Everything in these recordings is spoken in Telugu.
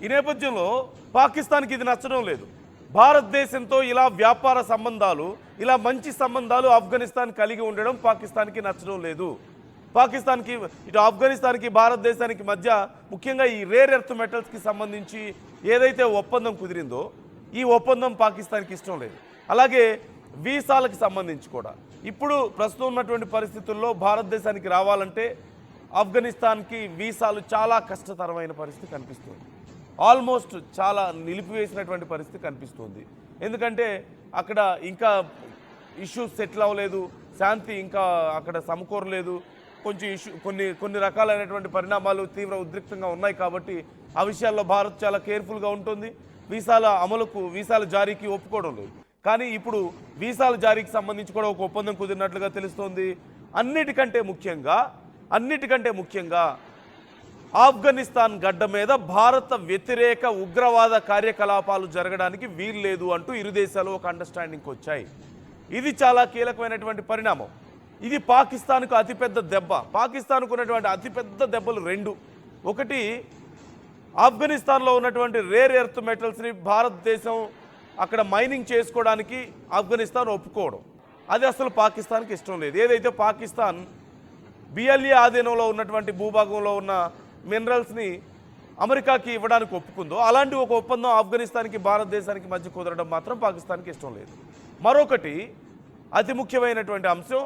ఈ నేపథ్యంలో పాకిస్తాన్కి ఇది నచ్చడం లేదు. భారతదేశంతో ఇలా వ్యాపార సంబంధాలు, ఇలా మంచి సంబంధాలు ఆఫ్ఘనిస్తాన్ కలిగి ఉండడం పాకిస్తాన్కి నచ్చడం లేదు. పాకిస్తాన్కి ఇటు ఆఫ్ఘనిస్తాన్కి భారతదేశానికి మధ్య ముఖ్యంగా ఈ రేర్ ఎర్త్ మెటల్స్కి సంబంధించి ఏదైతే ఒప్పందం కుదిరిందో ఈ ఒప్పందం పాకిస్తాన్కి ఇష్టం లేదు. అలాగే వీసాలకు సంబంధించి కూడా ఇప్పుడు ప్రస్తుతం ఉన్నటువంటి పరిస్థితుల్లో భారతదేశానికి రావాలంటే ఆఫ్ఘనిస్తాన్కి వీసాలు చాలా కష్టతరమైన పరిస్థితి కనిపిస్తుంది. ఆల్మోస్ట్ చాలా నిలిపివేసినటువంటి పరిస్థితి కనిపిస్తుంది. ఎందుకంటే అక్కడ ఇంకా ఇష్యూస్ సెటిల్ అవ్వలేదు, శాంతి ఇంకా అక్కడ సమకూరలేదు, కొంచెం కొన్ని రకాలైనటువంటి పరిణామాలు తీవ్ర ఉద్రిక్తంగా ఉన్నాయి. కాబట్టి ఆ విషయాల్లో భారత్ చాలా కేర్ఫుల్గా ఉంటుంది. వీసాల అమలుకు, వీసాల జారీకి ఒప్పుకోవడం లేదు. కానీ ఇప్పుడు వీసాల జారీకి సంబంధించి కూడా ఒక ఒప్పందం కుదిరినట్లుగా తెలుస్తోంది. అన్నిటికంటే ముఖ్యంగా ఆఫ్ఘనిస్తాన్ గడ్డ మీద భారత వ్యతిరేక ఉగ్రవాద కార్యకలాపాలు జరగడానికి వీల్లేదు అంటూ ఇరు దేశాలు ఒక అండర్స్టాండింగ్కి వచ్చాయి. ఇది చాలా కీలకమైనటువంటి పరిణామం. ఇది పాకిస్తాన్కు అతిపెద్ద దెబ్బ. పాకిస్తాన్కు ఉన్నటువంటి అతిపెద్ద దెబ్బలు రెండు. ఒకటి, ఆఫ్ఘనిస్తాన్లో ఉన్నటువంటి రేర్ ఎర్త్ మెటల్స్ని భారతదేశం అక్కడ మైనింగ్ చేసుకోవడానికి ఆఫ్ఘనిస్తాన్ ఒప్పుకోవడం, అది అసలు పాకిస్తాన్కి ఇష్టం లేదు. ఏదైతే పాకిస్తాన్ బిఎల్ఏ ఆధీనంలో ఉన్నటువంటి భూభాగంలో ఉన్న మినరల్స్ని అమెరికాకి ఇవ్వడానికి ఒప్పుకుందో అలాంటి ఒక ఒప్పందం ఆఫ్ఘనిస్తాన్కి భారతదేశానికి మధ్య కుదరడం మాత్రం పాకిస్తాన్కి ఇష్టం లేదు. మరొకటి అతి ముఖ్యమైనటువంటి అంశం,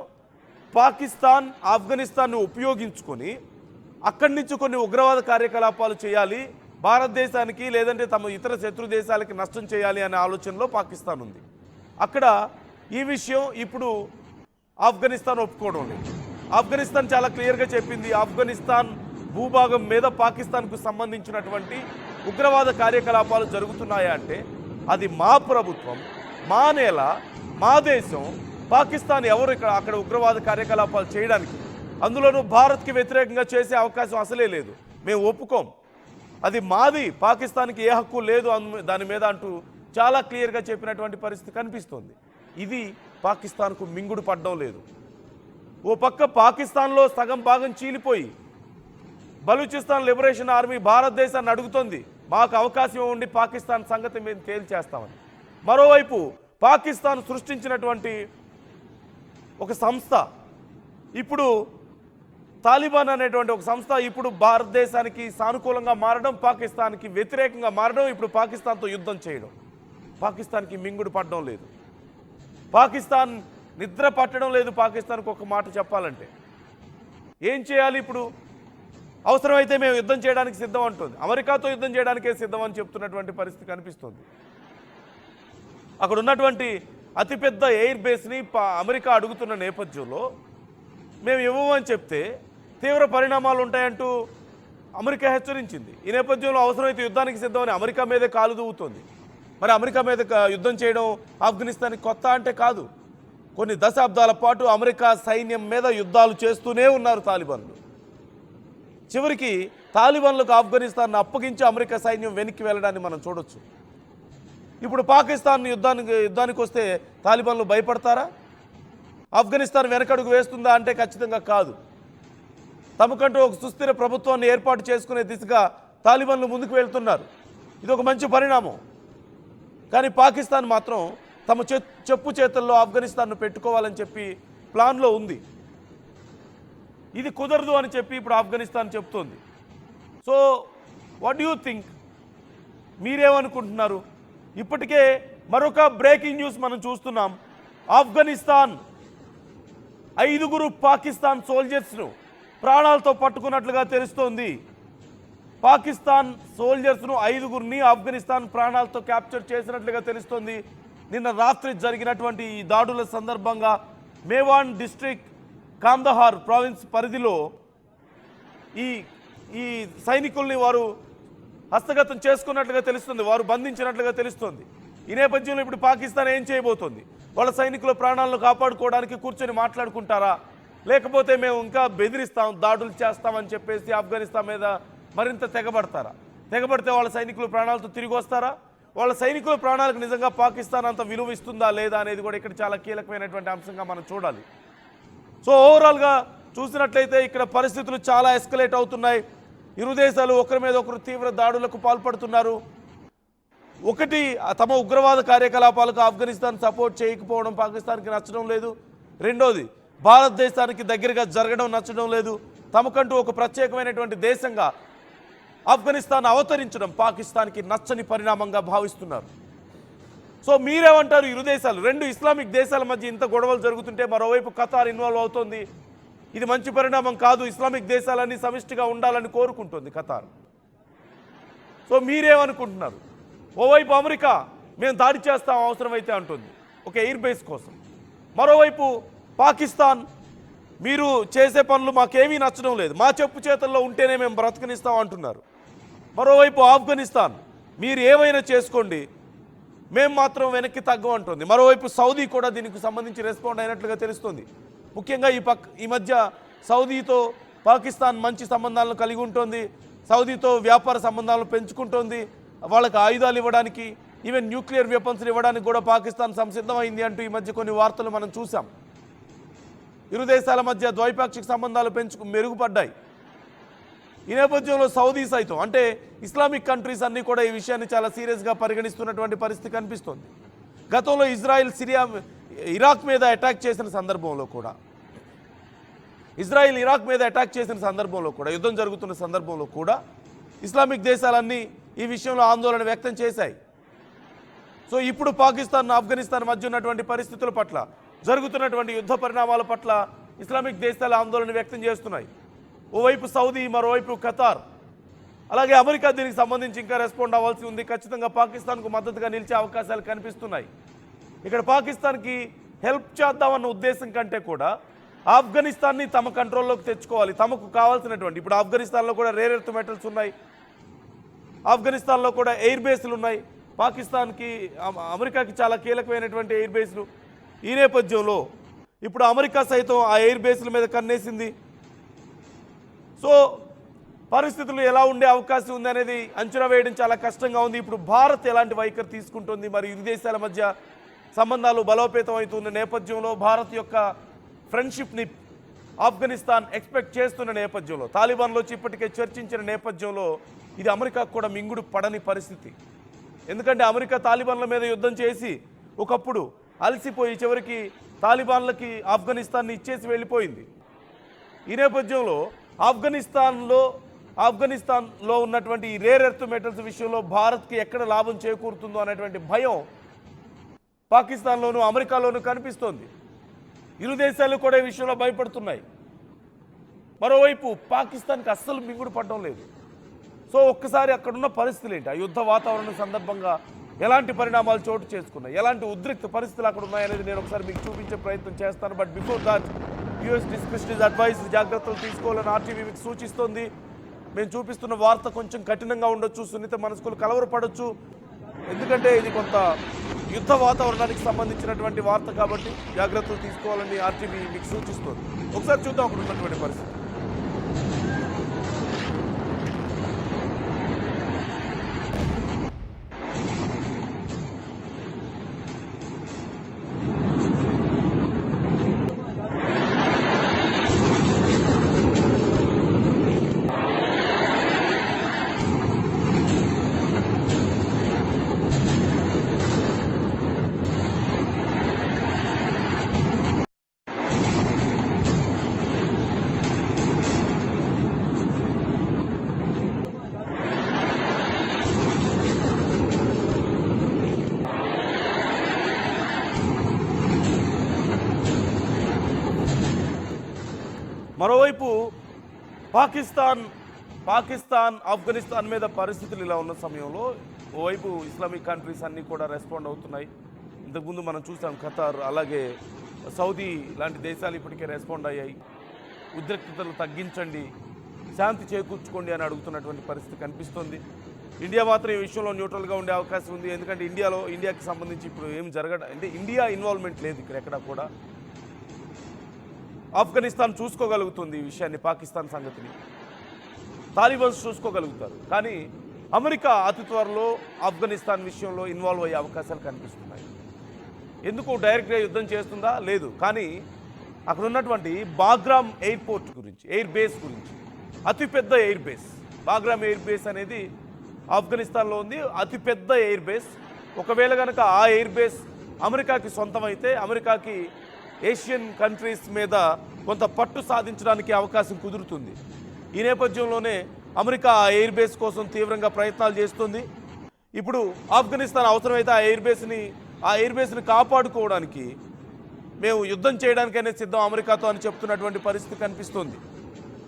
పాకిస్తాన్ ఆఫ్ఘనిస్తాన్ను ఉపయోగించుకొని అక్కడి నుంచి కొన్ని ఉగ్రవాద కార్యకలాపాలు చేయాలి, భారతదేశానికి లేదంటే తమ ఇతర శత్రు దేశాలకి నష్టం చేయాలి అనే ఆలోచనలో పాకిస్తాన్ ఉంది. అక్కడ ఈ విషయం ఇప్పుడు ఆఫ్ఘనిస్తాన్ ఒప్పుకోవడం లేదు. ఆఫ్ఘనిస్తాన్ చాలా క్లియర్గా చెప్పింది, ఆఫ్ఘనిస్తాన్ భూభాగం మీద పాకిస్తాన్కు సంబంధించినటువంటి ఉగ్రవాద కార్యకలాపాలు జరుగుతున్నాయా అంటే అది మా ప్రభుత్వం, మా నేల, మా దేశం. పాకిస్తాన్ ఎవరు అక్కడ ఉగ్రవాద కార్యకలాపాలు చేయడానికి, అందులోనూ భారత్కి వ్యతిరేకంగా చేసే అవకాశం అసలే లేదు, మేము ఒప్పుకోం, అది మాది, పాకిస్తాన్కి ఏ హక్కు లేదు దాని మీద అంటూ చాలా క్లియర్గా చెప్పినటువంటి పరిస్థితి కనిపిస్తుంది. ఇది పాకిస్తాన్కు మింగుడు పడడం లేదు. ఓ పక్క పాకిస్తాన్లో సగం భాగం చీలిపోయి బలూచిస్తాన్ లిబరేషన్ ఆర్మీ భారతదేశాన్ని అడుగుతోంది, మాకు అవకాశం ఉండి పాకిస్తాన్ సంగతి మేము తేల్చేస్తామని. మరోవైపు పాకిస్తాన్ సృష్టించినటువంటి ఒక సంస్థ, ఇప్పుడు తాలిబాన్ అనేటువంటి ఒక సంస్థ ఇప్పుడు భారతదేశానికి సానుకూలంగా మారడం, పాకిస్తాన్కి వ్యతిరేకంగా మారడం, ఇప్పుడు పాకిస్తాన్తో యుద్ధం చేయడం పాకిస్తాన్కి మింగుడు పడడం లేదు. పాకిస్తాన్ నిద్ర పట్టడం లేదు. పాకిస్తాన్కి ఒక మాట చెప్పాలంటే ఏం చేయాలి ఇప్పుడు? అవసరమైతే మేము యుద్ధం చేయడానికి సిద్ధం అంటుంది, అమెరికాతో యుద్ధం చేయడానికే సిద్ధం అని చెప్తున్నటువంటి పరిస్థితి కనిపిస్తుంది. అక్కడ ఉన్నటువంటి అతిపెద్ద ఎయిర్ బేస్ని అమెరికా అడుగుతున్న నేపథ్యంలో మేము ఇవ్వమని చెప్తే తీవ్ర పరిణామాలు ఉంటాయంటూ అమెరికా హెచ్చరించింది. ఈ నేపథ్యంలో అవసరమైతే యుద్ధానికి సిద్ధమని అమెరికా మీదే కాలు దూవుతోంది. మరి అమెరికా మీద యుద్ధం చేయడం ఆఫ్ఘనిస్తాన్కి కొత్త అంటే కాదు. కొన్ని దశాబ్దాల పాటు అమెరికా సైన్యం మీద యుద్ధాలు చేస్తూనే ఉన్నారు తాలిబాన్లు. చివరికి తాలిబాన్లకు ఆఫ్ఘనిస్తాన్ను అప్పగించి అమెరికా సైన్యం వెనక్కి వెళ్ళడాన్ని మనం చూడొచ్చు. ఇప్పుడు పాకిస్తాన్ యుద్ధానికి వస్తే తాలిబాన్లు భయపడతారా? ఆఫ్ఘనిస్తాన్ వెనకడుగు వేస్తుందా అంటే ఖచ్చితంగా కాదు. తమకంటూ ఒక సుస్థిర ప్రభుత్వాన్ని ఏర్పాటు చేసుకునే దిశగా తాలిబాన్లు ముందుకు వెళ్తున్నారు. ఇది ఒక మంచి పరిణామం. కానీ పాకిస్తాన్ మాత్రం తమ చెప్పు చేతుల్లో ఆఫ్ఘనిస్తాన్ను పెట్టుకోవాలని చెప్పి ప్లాన్లో ఉంది. ఇది కుదరదు అని చెప్పి ఇప్పుడు ఆఫ్ఘనిస్తాన్ చెప్తోంది. So what you think? మీరేమనుకుంటున్నారు? ఇప్పటికే మరొక బ్రేకింగ్ న్యూస్ మనం చూస్తున్నాం. ఆఫ్ఘనిస్తాన్ 5 పాకిస్తాన్ సోల్జర్స్ను ప్రాణాలతో పట్టుకున్నట్లుగా తెలుస్తోంది. పాకిస్తాన్ సోల్జర్స్ను 5 ఆఫ్ఘనిస్తాన్ ప్రాణాలతో క్యాప్చర్ చేసినట్లుగా తెలుస్తోంది. నిన్న రాత్రి జరిగినటువంటి ఈ దాడుల సందర్భంగా మేవాన్ డిస్ట్రిక్ట్ కాందహార్ ప్రావిన్స్ పరిధిలో ఈ సైనికుల్ని వారు హస్తగతం చేసుకున్నట్లుగా తెలుస్తుంది, వారు బంధించినట్లుగా తెలుస్తుంది. ఈ నేపథ్యంలో ఇప్పుడు పాకిస్తాన్ ఏం చేయబోతోంది? వాళ్ళ సైనికుల ప్రాణాలను కాపాడుకోవడానికి కూర్చొని మాట్లాడుకుంటారా, లేకపోతే మేము ఇంకా బెదిరిస్తాం, దాడులు చేస్తామని చెప్పేసి ఆఫ్ఘనిస్తాన్ మీద మరింత తెగబడతారా? తెగబడితే వాళ్ళ సైనికులు ప్రాణాలతో తిరిగి వస్తారా? వాళ్ళ సైనికుల ప్రాణాలకు నిజంగా పాకిస్తాన్ అంత విలువ ఇస్తుందా లేదా అనేది కూడా ఇక్కడ చాలా కీలకమైనటువంటి అంశంగా మనం చూడాలి. సో ఓవరాల్గా చూసినట్లయితే ఇక్కడ పరిస్థితులు చాలా ఎస్కలేట్ అవుతున్నాయి. ఇరు దేశాలు ఒకరి మీద ఒకరు తీవ్ర దాడులకు పాల్పడుతున్నారు. ఒకటి, తమ ఉగ్రవాద కార్యకలాపాలకు ఆఫ్ఘనిస్తాన్ సపోర్ట్ చేయకపోవడం పాకిస్తాన్కి నచ్చడం లేదు. రెండోది, భారతదేశానికి దగ్గరగా జరగడం నచ్చడం లేదు. తమకంటూ ఒక ప్రత్యేకమైనటువంటి దేశంగా ఆఫ్ఘనిస్తాన్ అవతరించడం పాకిస్తాన్కి నచ్చని పరిణామంగా భావిస్తున్నారు. సో మీరేమంటారు? ఇరు దేశాలు, రెండు ఇస్లామిక్ దేశాల మధ్య ఇంత గొడవలు జరుగుతుంటే మరోవైపు ఖతార్ ఇన్వాల్వ్ అవుతోంది. ఇది మంచి పరిణామం కాదు. ఇస్లామిక్ దేశాలన్నీ సమిష్టిగా ఉండాలని కోరుకుంటుంది ఖతార్. సో మీరేమనుకుంటున్నారు? ఓవైపు అమెరికా మేము దాడి చేస్తాం అవసరమైతే అంటుంది ఒక ఎయిర్ బేస్ కోసం. మరోవైపు పాకిస్తాన్ మీరు చేసే పనులు మాకేమీ నచ్చడం లేదు, మా చెప్పు చేతల్లో ఉంటేనే మేము బ్రతకనిస్తాం అంటున్నారు. మరోవైపు ఆఫ్ఘనిస్తాన్ మీరు ఏమైనా చేసుకోండి మేము మాత్రం వెనక్కి తగ్గం అంటుంది. మరోవైపు సౌదీ కూడా దీనికి సంబంధించి రెస్పాండ్ అయినట్లుగా తెలుస్తుంది. ముఖ్యంగా ఈ మధ్య సౌదీతో పాకిస్తాన్ మంచి సంబంధాలను కలిగి ఉంటుంది. సౌదీతో వ్యాపార సంబంధాలను పెంచుకుంటోంది. వాళ్ళకి ఆయుధాలు ఇవ్వడానికి, ఈవెన్ న్యూక్లియర్ వెపన్స్ ఇవ్వడానికి కూడా పాకిస్తాన్ సంసిద్ధమైంది అంటూ ఈ మధ్య కొన్ని వార్తలు మనం చూసాం. ఇరు దేశాల మధ్య ద్వైపాక్షిక సంబంధాలు మెరుగుపడ్డాయి. ఈ నేపథ్యంలో సౌదీ సైతం, అంటే ఇస్లామిక్ కంట్రీస్ అన్నీ కూడా ఈ విషయాన్ని చాలా సీరియస్గా పరిగణిస్తున్నటువంటి పరిస్థితి కనిపిస్తోంది. గతంలో ఇజ్రాయెల్ ఇరాక్ మీద అటాక్ చేసిన సందర్భంలో కూడా యుద్ధం జరుగుతున్న సందర్భంలో కూడా ఇస్లామిక్ దేశాలన్నీ ఈ విషయంలో ఆందోళన వ్యక్తం చేశాయి. సో ఇప్పుడు పాకిస్తాన్ ఆఫ్ఘనిస్తాన్ మధ్య ఉన్నటువంటి పరిస్థితుల పట్ల, జరుగుతున్నటువంటి యుద్ధ పరిణామాల పట్ల ఇస్లామిక్ దేశాలు ఆందోళన వ్యక్తం చేస్తున్నాయి. ఓవైపు సౌదీ, మరోవైపు ఖతార్, అలాగే అమెరికా దీనికి సంబంధించి ఇంకా రెస్పాండ్ అవ్వాల్సి ఉంది. ఖచ్చితంగా పాకిస్తాన్కు మద్దతుగా నిలిచే అవకాశాలు కనిపిస్తున్నాయి. ఇక్కడ పాకిస్తాన్కి హెల్ప్ చేద్దామన్న ఉద్దేశం కంటే కూడా ఆఫ్ఘనిస్తాన్ని తమ కంట్రోల్లోకి తెచ్చుకోవాలి. తమకు కావాల్సినటువంటి, ఇప్పుడు ఆఫ్ఘనిస్తాన్లో కూడా రేర్ ఎర్త్ మెటల్స్ ఉన్నాయి, ఆఫ్ఘనిస్తాన్లో కూడా ఎయిర్ బేస్లు ఉన్నాయి. పాకిస్తాన్కి, అమెరికాకి చాలా కీలకమైనటువంటి ఎయిర్ బేస్లు. ఈ నేపథ్యంలో ఇప్పుడు అమెరికా సైతం ఆ ఎయిర్ బేస్ల మీద కన్నేసింది. సో పరిస్థితులు ఎలా ఉండే అవకాశం ఉంది అనేది అంచనా వేయడం చాలా కష్టంగా ఉంది. ఇప్పుడు భారత్ ఎలాంటి వైఖరి తీసుకుంటుంది, మరి ఇరు దేశాల మధ్య సంబంధాలు బలోపేతం అవుతున్న నేపథ్యంలో, భారత్ యొక్క ఫ్రెండ్షిప్ని ఆఫ్ఘనిస్తాన్ ఎక్స్పెక్ట్ చేస్తున్న నేపథ్యంలో, తాలిబాన్లో ఇప్పటికే చర్చించిన నేపథ్యంలో ఇది అమెరికాకు కూడా మింగుడు పడని పరిస్థితి. ఎందుకంటే అమెరికా తాలిబాన్ల మీద యుద్ధం చేసి ఒకప్పుడు అలసిపోయి చివరికి తాలిబాన్లకి ఆఫ్ఘనిస్తాన్ని ఇచ్చేసి వెళ్ళిపోయింది. ఈ నేపథ్యంలో ఆఫ్ఘనిస్తాన్లో ఉన్నటువంటి ఈ రేర్ ఎర్త్ మెటల్స్ విషయంలో భారత్కి ఎక్కడ లాభం చేకూరుతుందో అనేటువంటి భయం పాకిస్తాన్లోనూ అమెరికాలోనూ కనిపిస్తోంది. ఇరు దేశాలు కూడా ఈ విషయంలో భయపడుతున్నాయి. మరోవైపు పాకిస్తాన్కి అస్సలు మింగుడు పడడం లేదు. సో ఒక్కసారి అక్కడున్న పరిస్థితులు ఏంటి, ఆ యుద్ధ వాతావరణం సందర్భంగా ఎలాంటి పరిణామాలు చోటు చేసుకున్నాయి, ఎలాంటి ఉద్రిక్త పరిస్థితులు అక్కడ ఉన్నాయనేది నేను ఒకసారి మీకు చూపించే ప్రయత్నం చేస్తాను. But before that, US discussion is advice, జాగ్రత్తలు తీసుకోవాలని ఆర్టీవీ మీకు సూచిస్తోంది. మేము చూపిస్తున్న వార్త కొంచెం కఠినంగా ఉండొచ్చు, సున్నిత మనస్కులు కలవరపడవచ్చు, ఎందుకంటే ఇది కొంత యుద్ధ వాతావరణానికి సంబంధించినటువంటి వార్త కాబట్టి జాగ్రత్తలు తీసుకోవాలని ఆర్టీవీ మీకు సూచిస్తోంది. ఒకసారి చూద్దాం అక్కడ ఉన్నటువంటి పరిస్థితి. మరోవైపు పాకిస్తాన్ ఆఫ్ఘనిస్తాన్ మీద పరిస్థితులు ఇలా ఉన్న సమయంలో ఓవైపు ఇస్లామిక్ కంట్రీస్ అన్నీ కూడా రెస్పాండ్ అవుతున్నాయి. ఇంతకుముందు మనం చూసాం ఖతార్, అలాగే సౌదీ లాంటి దేశాలు ఇప్పటికే రెస్పాండ్ అయ్యాయి. ఉద్రిక్తతలు తగ్గించండి, శాంతి చేకూర్చుకోండి అని అడుగుతున్నటువంటి పరిస్థితి కనిపిస్తోంది. ఇండియా మాత్రం ఈ విషయంలో న్యూట్రల్గా ఉండే అవకాశం ఉంది. ఎందుకంటే ఇండియాకి సంబంధించి ఇప్పుడు ఏం జరగడం, అంటే ఇండియా ఇన్వాల్వ్మెంట్ లేదు ఇక్కడ ఎక్కడా కూడా. ఆఫ్ఘనిస్తాన్ చూసుకోగలుగుతుంది ఈ విషయాన్ని, పాకిస్తాన్ సంగతిని తాలిబాన్స్ చూసుకోగలుగుతారు. కానీ అమెరికా అతి త్వరలో ఆఫ్ఘనిస్తాన్ విషయంలో ఇన్వాల్వ్ అయ్యే అవకాశాలు కనిపిస్తున్నాయి. ఎందుకు డైరెక్ట్గా యుద్ధం చేస్తుందా? లేదు. కానీ అక్కడ ఉన్నటువంటి బాగ్రామ్ ఎయిర్పోర్ట్ గురించి, ఎయిర్ బేస్ గురించి, అతిపెద్ద air base, Bagram air base అనేది ఆఫ్ఘనిస్తాన్లో ఉంది, అతిపెద్ద ఎయిర్ బేస్. ఒకవేళ కనుక ఆ ఎయిర్ బేస్ అమెరికాకి సొంతమైతే అమెరికాకి ఏషియన్ కంట్రీస్ మీద కొంత పట్టు సాధించడానికి అవకాశం కుదురుతుంది. ఈ నేపథ్యంలోనే అమెరికా ఆ ఎయిర్ బేస్ కోసం తీవ్రంగా ప్రయత్నాలు చేస్తుంది. ఇప్పుడు ఆఫ్ఘనిస్తాన్ అవసరమైతే ఆ ఎయిర్ బేస్ని కాపాడుకోవడానికి మేము యుద్ధం చేయడానికైనా సిద్ధం అమెరికాతో అని చెప్తున్నటువంటి పరిస్థితి కనిపిస్తుంది.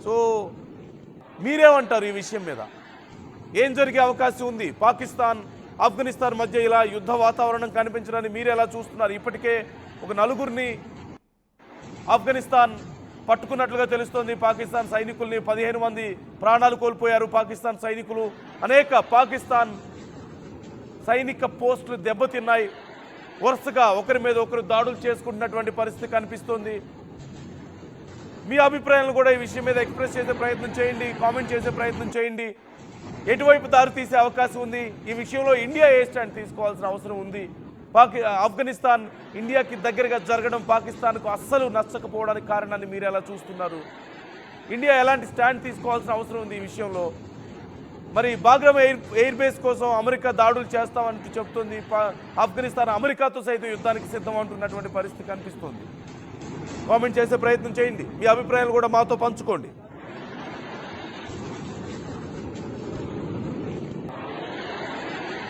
సో మీరేమంటారు ఈ విషయం మీద? ఏం జరిగే అవకాశం ఉంది? పాకిస్తాన్ ఆఫ్ఘనిస్తాన్ మధ్య ఇలా యుద్ధ వాతావరణం కనిపించడాన్ని మీరు ఎలా చూస్తున్నారు? ఇప్పటికే ఒక 4గురిని ఆఫ్ఘనిస్తాన్ పట్టుకున్నట్లుగా తెలుస్తోంది. పాకిస్తాన్ సైనికుల్ని 15 మంది ప్రాణాలు కోల్పోయారు పాకిస్తాన్ సైనికులు. అనేక పాకిస్తాన్ సైనిక పోస్టులు దెబ్బతిన్నాయి. వరుసగా ఒకరి మీద ఒకరు దాడులు చేసుకుంటున్నటువంటి పరిస్థితి కనిపిస్తోంది. మీ అభిప్రాయాలను కూడా ఈ విషయం మీద ఎక్స్ప్రెస్ చేసే ప్రయత్నం చేయండి, కామెంట్ చేసే ప్రయత్నం చేయండి. ఎటువైపు దారి తీసే అవకాశం ఉంది? ఈ విషయంలో ఇండియా ఏ స్టాండ్ తీసుకోవాల్సిన అవసరం ఉంది? ఆఫ్ఘనిస్తాన్ ఇండియాకి దగ్గరగా జరగడం పాకిస్తాన్కు అస్సలు నచ్చకపోవడానికి కారణాన్ని మీరు ఎలా చూస్తున్నారు? ఇండియా ఎలాంటి స్టాండ్ తీసుకోవాల్సిన అవసరం ఉంది ఈ విషయంలో? మరి బాగ్రామ్ ఎయిర్ బేస్ కోసం అమెరికా దాడులు చేస్తామని చెప్తుంది. ఆఫ్ఘనిస్తాన్ అమెరికాతో సైతం యుద్ధానికి సిద్ధం అంటున్నటువంటి పరిస్థితి కనిపిస్తుంది. కామెంట్ చేసే ప్రయత్నం చేయండి, మీ అభిప్రాయాలు కూడా మాతో పంచుకోండి.